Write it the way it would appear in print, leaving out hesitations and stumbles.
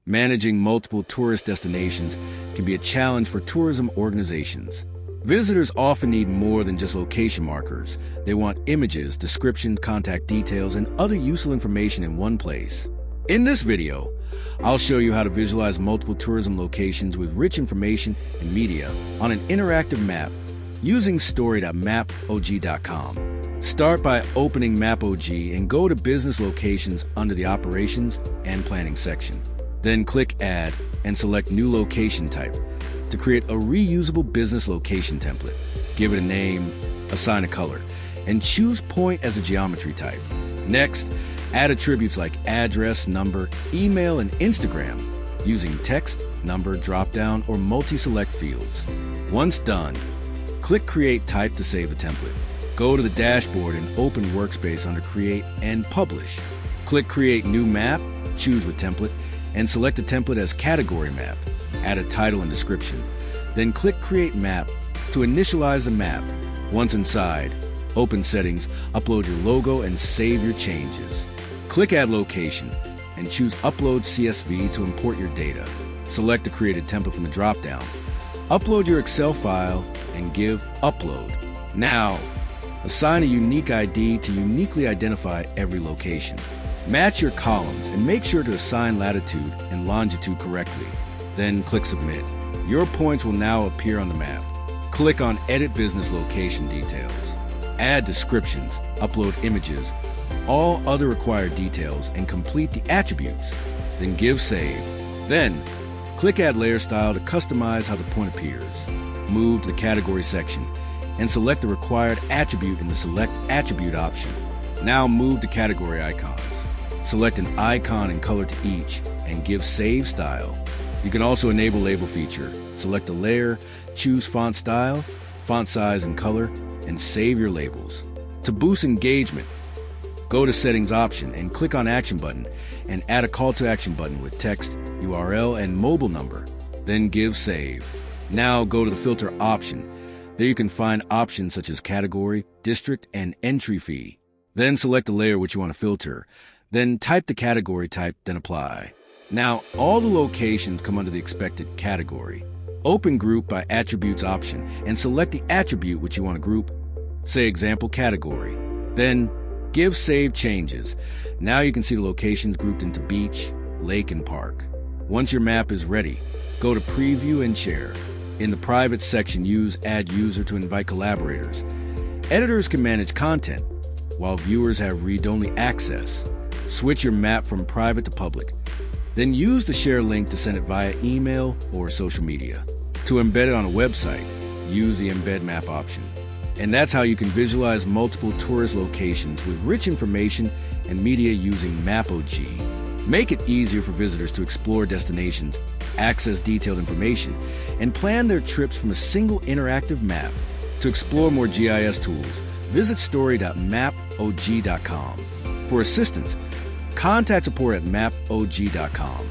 Managing multiple tourist destinations can be a challenge for tourism organizations. Visitors often need more than just location markers. They want images, descriptions, contact details, and other useful information in one place. In this video, I'll show you how to visualize multiple tourism locations with rich information and media on an interactive map using story.mapog.com. Start by opening MAPOG and go to Business Locations under the Operations and Planning section. Then click Add and select New Location Type to create a reusable business location template. Give it a name, assign a color, and choose Point as a geometry type. Next, add attributes like address, number, email, and Instagram using text, number, dropdown, or multi-select fields. Once done, click Create Type to save the template. Go to the dashboard and open Workspace under Create and Publish. Click Create New Map, choose with Template, and select a template as Category Map. Add a title and description. Then click Create Map to initialize the map. Once inside, open Settings, upload your logo, and save your changes. Click Add Location and choose Upload CSV to import your data. Select the created template from the dropdown. Upload your Excel file and give Upload. Now, assign a unique ID to uniquely identify every location. Match your columns and make sure to assign latitude and longitude correctly. Then click Submit. Your points will now appear on the map. Click on Edit Business Location Details. Add descriptions, upload images, all other required details, and complete the attributes. Then give Save. Then, click Add Layer Style to customize how the point appears. Move to the Category section and select the required attribute in the Select Attribute option. Now move to Category Icons. Select an icon and color to each and give Save Style. You can also enable Label feature. Select a layer, choose font style, font size, and color, and save your labels. To boost engagement, go to Settings option and click on Action button and add a call to action button with text, URL, and mobile number. Then give Save. Now go to the Filter option. There you can find options such as Category, District, and Entry Fee. Then select the layer which you want to filter. Then type the category type, then Apply. Now, all the locations come under the expected category. Open Group by Attributes option and select the attribute which you want to group, say example category. Then give Save Changes. Now you can see the locations grouped into beach, lake, and park. Once your map is ready, go to Preview and Share. In the private section, use Add User to invite collaborators. Editors can manage content, while viewers have read-only access. Switch your map from private to public. Then use the share link to send it via email or social media. To embed it on a website, use the Embed Map option. And that's how you can visualize multiple tourist locations with rich information and media using MAPOG. Make it easier for visitors to explore destinations, access detailed information, and plan their trips from a single interactive map. To explore more GIS tools, visit story.mapog.com. For assistance, contact support at mapog.com.